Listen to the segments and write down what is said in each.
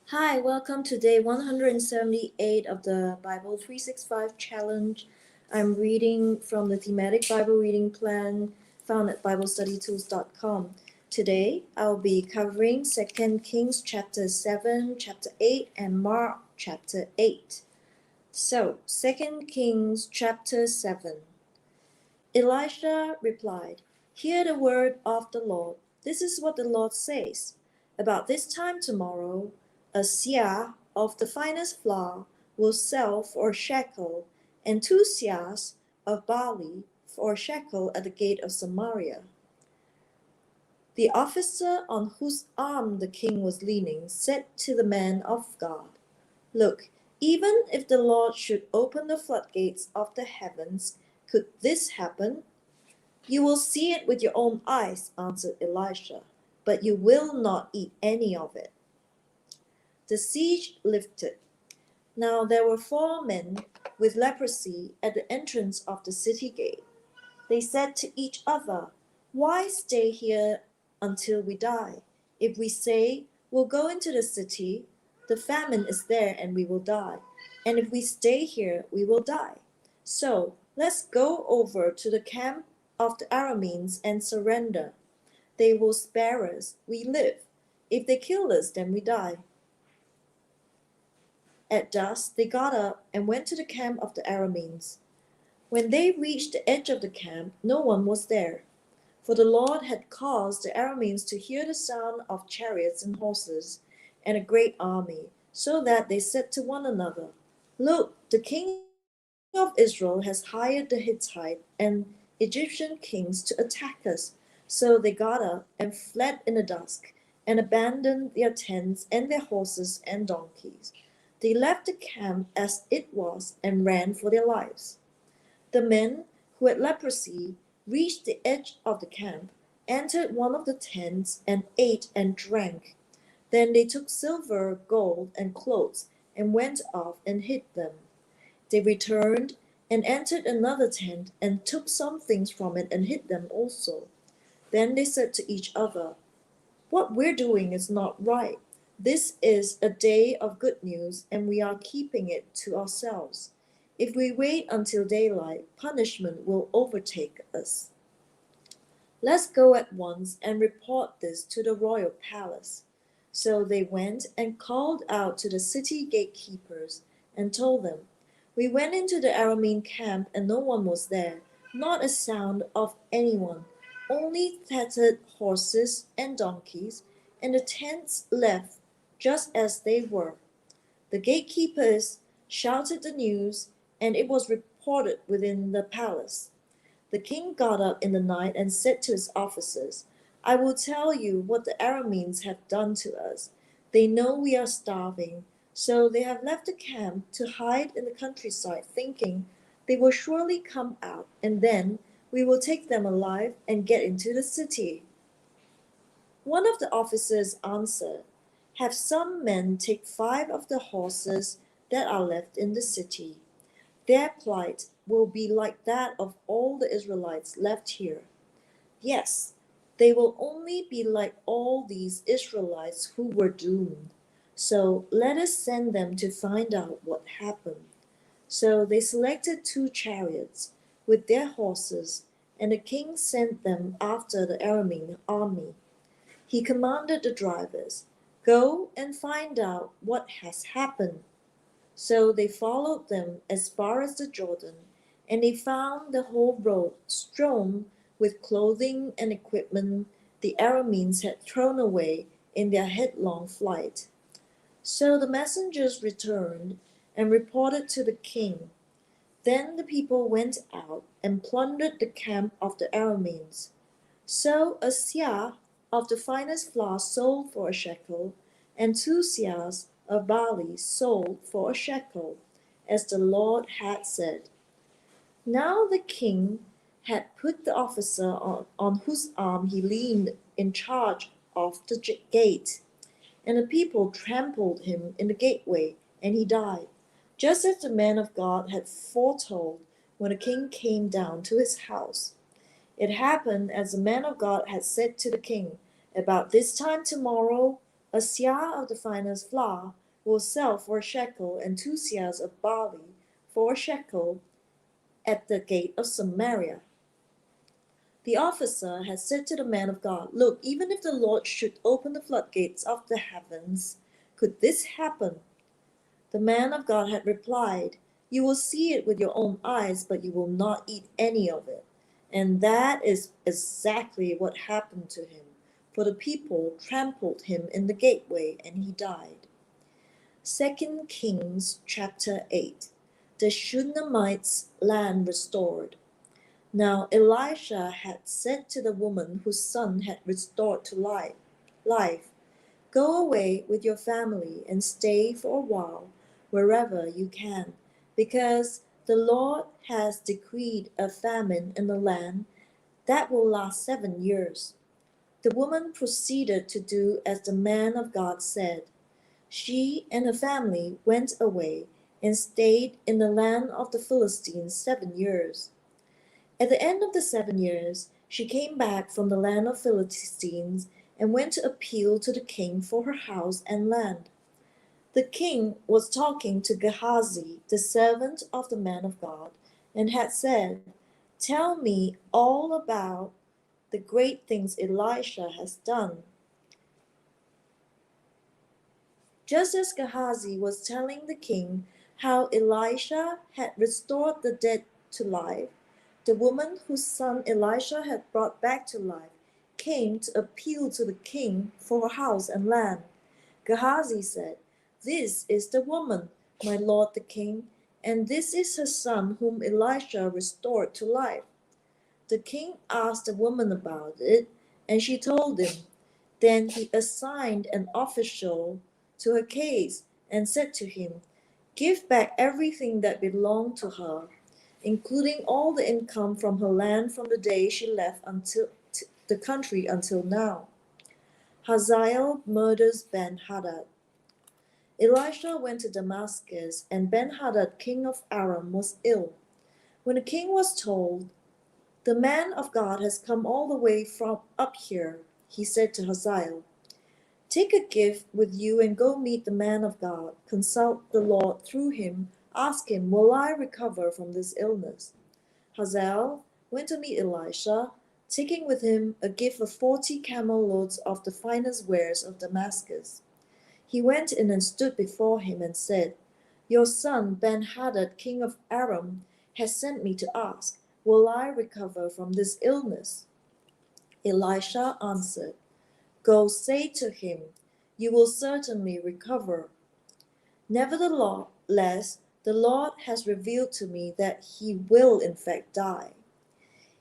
Hi, welcome to day 178 of the Bible 365 Challenge. I'm reading from the Thematic Bible Reading Plan found at BibleStudyTools.com. Today, I'll be covering 2 Kings chapter 7, chapter 8, and Mark chapter 8. So, 2 Kings chapter 7. Elisha replied, "Hear the word of the Lord. This is what the Lord says. About this time tomorrow, a seah of the finest flour will sell for a shekel, and 2 seahs of barley for a shekel at the gate of Samaria." The officer on whose arm the king was leaning said to the man of God, "Look, even if the Lord should open the floodgates of the heavens, could this happen?" "You will see it with your own eyes," answered Elisha, "but you will not eat any of it." The siege lifted. Now there were 4 men with leprosy at the entrance of the city gate. They said to each other, "Why stay here until we die? If we say, 'We'll go into the city,' the famine is there and we will die. And if we stay here, we will die. So let's go over to the camp of the Arameans and surrender. They will spare us, we live. If they kill us, then we die." At dusk they got up and went to the camp of the Arameans. When they reached the edge of the camp, no one was there, for the Lord had caused the Arameans to hear the sound of chariots and horses, and a great army, so that they said to one another, "Look, the king of Israel has hired the Hittite and Egyptian kings to attack us." So they got up and fled in the dusk, and abandoned their tents and their horses and donkeys. They left the camp as it was and ran for their lives. The men who had leprosy reached the edge of the camp, entered one of the tents, and ate and drank. Then they took silver, gold, and clothes, and went off and hid them. They returned and entered another tent, and took some things from it and hid them also. Then they said to each other, "What we're doing is not right. This is a day of good news, and we are keeping it to ourselves. If we wait until daylight, punishment will overtake us. Let's go at once and report this to the royal palace." So they went and called out to the city gatekeepers and told them, "We went into the Aramean camp and no one was there, not a sound of anyone, only tethered horses and donkeys, and the tents left just as they were." The gatekeepers shouted the news, and it was reported within the palace. The king got up in the night and said to his officers, "I will tell you what the Arameans have done to us. They know we are starving, so they have left the camp to hide in the countryside, thinking they will surely come out, and then we will take them alive and get into the city." One of the officers answered, "Have some men take 5 of the horses that are left in the city. Their plight will be like that of all the Israelites left here. Yes, they will only be like all these Israelites who were doomed. So let us send them to find out what happened." So they selected 2 chariots with their horses, and the king sent them after the Aramean army. He commanded the drivers, "Go and find out what has happened." So they followed them as far as the Jordan, and they found the whole road strewn with clothing and equipment the Arameans had thrown away in their headlong flight. So the messengers returned and reported to the king. Then the people went out and plundered the camp of the Arameans. So a seah of the finest flour sold for a shekel, and 2 seahs of barley sold for a shekel, as the Lord had said. Now the king had put the officer on whose arm he leaned in charge of the gate, and the people trampled him in the gateway, and he died, just as the man of God had foretold when the king came down to his house. It happened as the man of God had said to the king, "About this time tomorrow, A seah of the finest flour will sell for a shekel, and 2 seahs of barley for a shekel at the gate of Samaria. The officer had said to the man of God, Look, even if the Lord should open the floodgates of the heavens, could this happen? The man of God had replied, You will see it with your own eyes, but you will not eat any of it. And that is exactly what happened to him, for the people trampled him in the gateway, and he died. 2 Kings chapter 8. The Shunammite's land restored. Now Elisha had said to the woman whose son had restored to life, Go away with your family and stay for a while wherever you can, because the Lord has decreed a famine in the land that will last 7 years. The woman proceeded to do as the man of God said. She and her family went away and stayed in the land of the Philistines 7 years. At the end of the 7 years, she came back from the land of Philistines and went to appeal to the king for her house and land. The king was talking to Gehazi, the servant of the man of God, and had said, Tell me all about the great things Elisha has done. Just as Gehazi was telling the king how Elisha had restored the dead to life, the woman whose son Elisha had brought back to life came to appeal to the king for her house and land. Gehazi said, This is the woman, my lord the king, and this is her son whom Elisha restored to life. The king asked the woman about it, and she told him. Then he assigned an official to her case and said to him, Give back everything that belonged to her, including all the income from her land from the day she left the country until now. Hazael murders Ben-Hadad. Elisha went to Damascus, and Ben-Hadad, king of Aram, was ill. When the king was told, The man of God has come all the way from up here, he said to Hazael, Take a gift with you and go meet the man of God. Consult the Lord through him. Ask him, Will I recover from this illness? Hazael went to meet Elisha, taking with him a gift of 40 camel loads of the finest wares of Damascus. He went in and stood before him and said, Your son Ben-Hadad, king of Aram, has sent me to ask, Will I recover from this illness? Elisha answered, Go say to him, You will certainly recover. Nevertheless, the Lord has revealed to me that he will in fact die.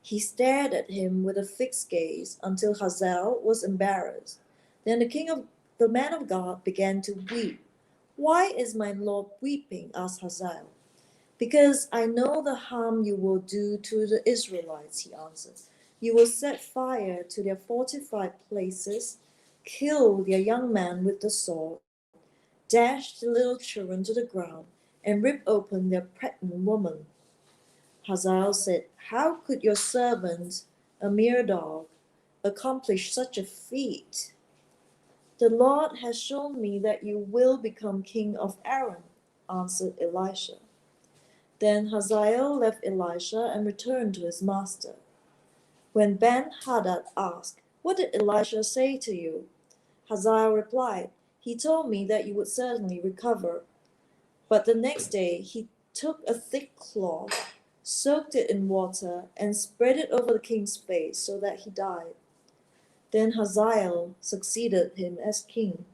He stared at him with a fixed gaze until Hazael was embarrassed. Then the man of God began to weep. Why is my Lord weeping? Asked Hazael. Because I know the harm you will do to the Israelites, he answered. You will set fire to their fortified places, kill their young men with the sword, dash the little children to the ground, and rip open their pregnant women. Hazael said, How could your servant, a mere dog, accomplish such a feat? The Lord has shown me that you will become king of Aram, answered Elisha. Then Hazael left Elisha and returned to his master. When Ben-Hadad asked, What did Elisha say to you? Hazael replied, He told me that you would certainly recover. But the next day he took a thick cloth, soaked it in water, and spread it over the king's face so that he died. Then Hazael succeeded him as king.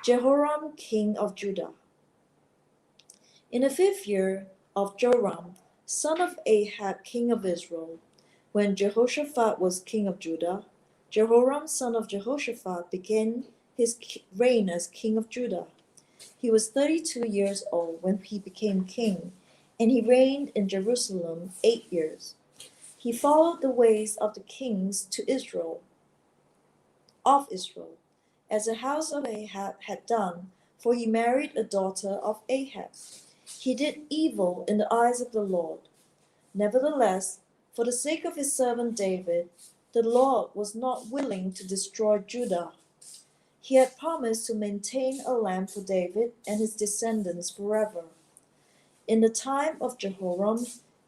Jehoram, king of Judah. In the 5th year of Joram, son of Ahab, king of Israel, when Jehoshaphat was king of Judah, Jehoram, son of Jehoshaphat, began his reign as king of Judah. He was 32 years old when he became king, and he reigned in Jerusalem 8 years. He followed the ways of the kings of Israel, as the house of Ahab had done, for he married a daughter of Ahab. He did evil in the eyes of the Lord. Nevertheless, for the sake of his servant David, the Lord was not willing to destroy Judah. He had promised to maintain a land for David and his descendants forever. In the time of Jehoram,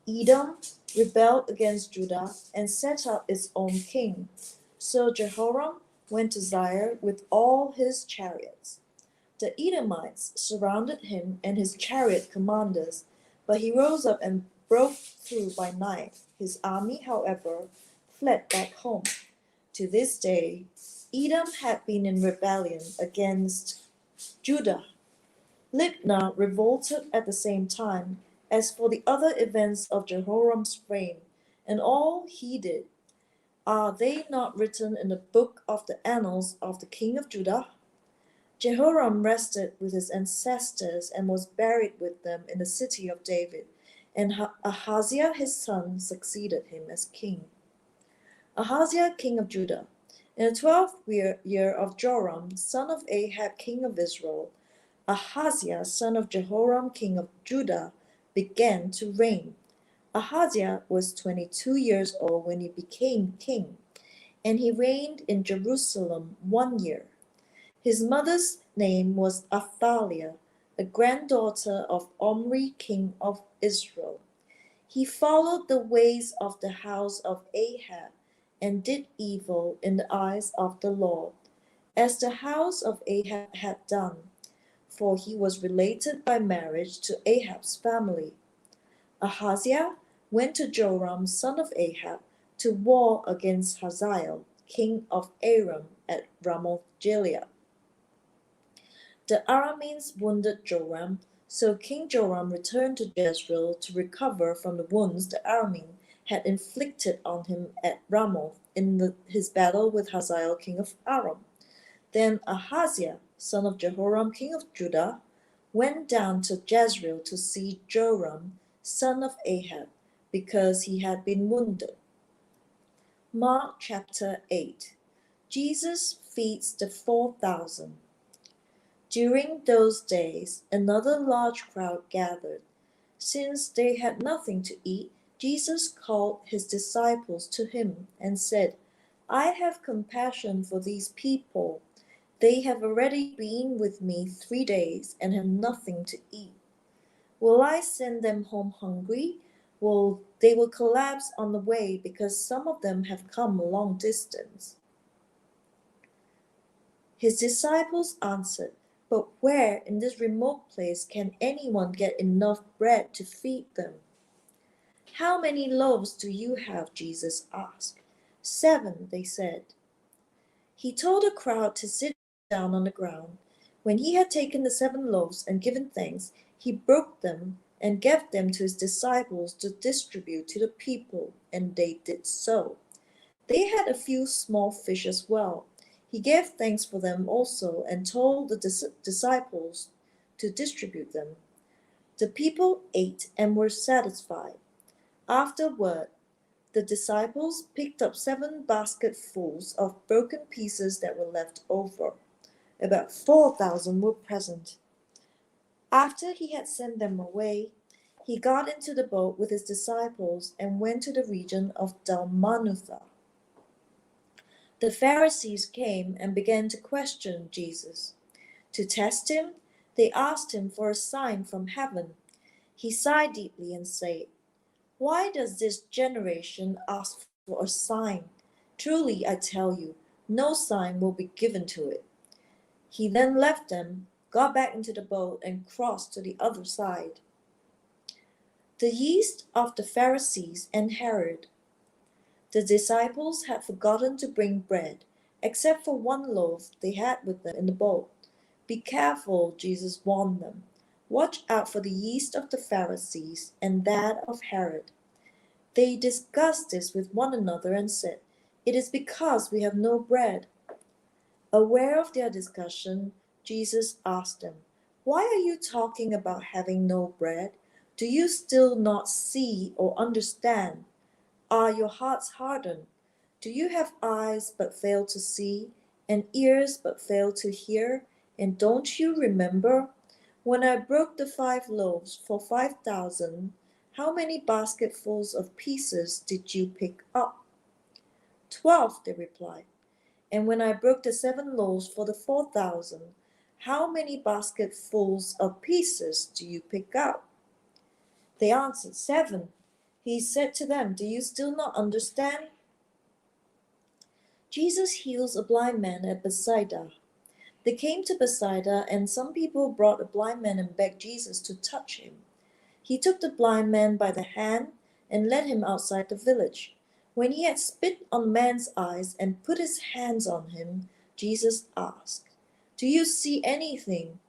Edom rebelled against Judah and set up its own king. So Jehoram went to Zaire with all his chariots. The Edomites surrounded him and his chariot commanders, but he rose up and broke through by night. His army, however, fled back home. To this day, Edom had been in rebellion against Judah. Libnah revolted at the same time. As for the other events of Jehoram's reign, and all he did, are they not written in the book of the annals of the king of Judah? Jehoram rested with his ancestors and was buried with them in the city of David, and Ahaziah his son succeeded him as king. Ahaziah king of Judah. In the 12th year of Joram, son of Ahab king of Israel, Ahaziah son of Jehoram king of Judah began to reign. Ahaziah was 22 years old when he became king, and he reigned in Jerusalem 1 year. His mother's name was Athaliah, a granddaughter of Omri king of Israel. He followed the ways of the house of Ahab and did evil in the eyes of the Lord, as the house of Ahab had done, for he was related by marriage to Ahab's family. Ahaziah went to Joram son of Ahab to war against Hazael king of Aram at Ramoth Gilead. The Arameans wounded Joram, so King Joram returned to Jezreel to recover from the wounds the Arameans had inflicted on him at Ramoth in his battle with Hazael king of Aram. Then Ahaziah, son of Jehoram king of Judah, went down to Jezreel to see Joram, son of Ahab, because he had been wounded. Mark chapter 8. Jesus feeds the 4,000. During those days, another large crowd gathered. Since they had nothing to eat, Jesus called his disciples to him and said, I have compassion for these people. They have already been with me 3 days and have nothing to eat. Will I send them home hungry? They will collapse on the way because some of them have come a long distance. His disciples answered, But where in this remote place can anyone get enough bread to feed them? How many loaves do you have? Jesus asked. 7, they said. He told the crowd to sit down on the ground. When he had taken the 7 loaves and given thanks, he broke them and gave them to his disciples to distribute to the people, and they did so. They had a few small fish as well. He gave thanks for them also and told the disciples to distribute them. The people ate and were satisfied. Afterward, the disciples picked up 7 basketfuls of broken pieces that were left over. About 4,000 were present. After he had sent them away, he got into the boat with his disciples and went to the region of Dalmanutha. The Pharisees came and began to question Jesus. To test him, they asked him for a sign from heaven. He sighed deeply and said, Why does this generation ask for a sign? Truly, I tell you, no sign will be given to it. He then left them, got back into the boat, and crossed to the other side. The yeast of the Pharisees and Herod. The disciples had forgotten to bring bread, except for 1 loaf they had with them in the boat. Be careful, Jesus warned them. Watch out for the yeast of the Pharisees and that of Herod. They discussed this with one another and said, It is because we have no bread. Aware of their discussion, Jesus asked them, Why are you talking about having no bread? Do you still not see or understand? Are your hearts hardened? Do you have eyes but fail to see, and ears but fail to hear? And don't you remember? When I broke the 5 loaves for 5,000, how many basketfuls of pieces did you pick up? 12, they replied. And when I broke the 7 loaves for the 4,000, how many basketfuls of pieces do you pick up?" They answered, "7." He said to them, "Do you still not understand?" Jesus heals a blind man at Bethsaida. They came to Bethsaida, and some people brought a blind man and begged Jesus to touch him. He took the blind man by the hand and led him outside the village. When he had spit on the man's eyes and put his hands on him, Jesus asked, "Do you see anything?"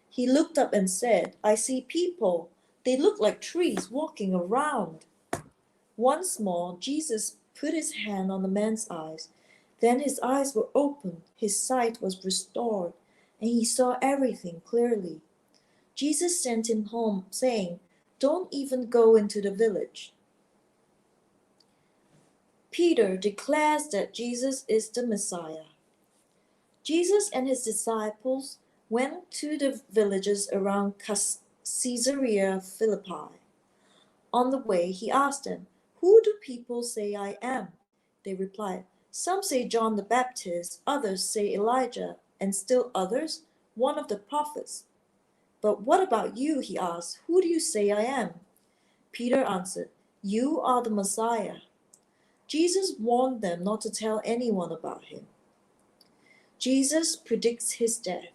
He looked up and said, "I see people. They look like trees walking around." Once more, Jesus put his hand on the man's eyes. Then his eyes were opened, his sight was restored, and he saw everything clearly. Jesus sent him home, saying, "Don't even go into the village." Peter declares that Jesus is the Messiah. Jesus and his disciples went to the villages around Caesarea Philippi. On the way, he asked them, "Who do people say I am?" They replied, "Some say John the Baptist, others say Elijah, and still others, one of the prophets." "But what about you?" he asked. "Who do you say I am?" Peter answered, "You are the Messiah." Jesus warned them not to tell anyone about him. Jesus predicts his death.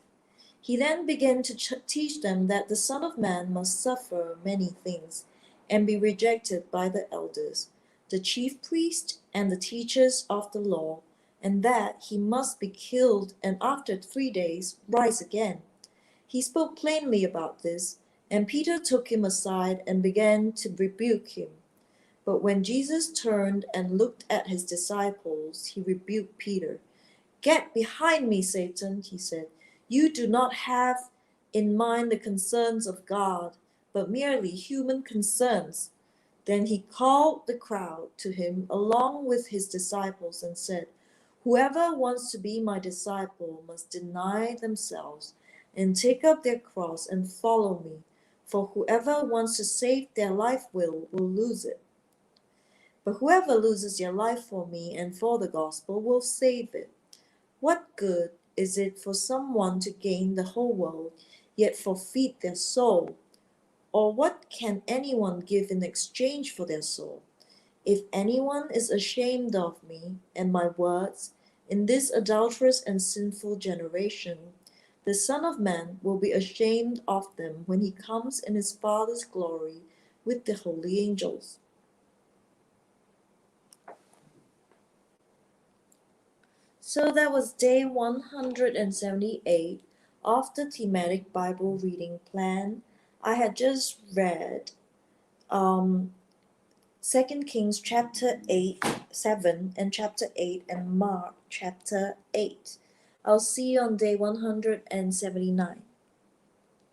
He then began to teach them that the Son of Man must suffer many things and be rejected by the elders, the chief priests, and the teachers of the law, and that he must be killed and after 3 days rise again. He spoke plainly about this, and Peter took him aside and began to rebuke him. But when Jesus turned and looked at his disciples, he rebuked Peter. "Get behind me, Satan," he said. "You do not have in mind the concerns of God, but merely human concerns." Then he called the crowd to him along with his disciples and said, "Whoever wants to be my disciple must deny themselves and take up their cross and follow me. For whoever wants to save their life will lose it. But whoever loses their life for me and for the gospel will save it. What good is it for someone to gain the whole world, yet forfeit their soul? Or what can anyone give in exchange for their soul? If anyone is ashamed of me and my words in this adulterous and sinful generation, the Son of Man will be ashamed of them when he comes in his Father's glory with the holy angels." So that was day 178 of the thematic Bible reading plan. I had just read 2 Kings chapter 8, 7 and chapter 8 and Mark chapter 8. I'll see you on day 179.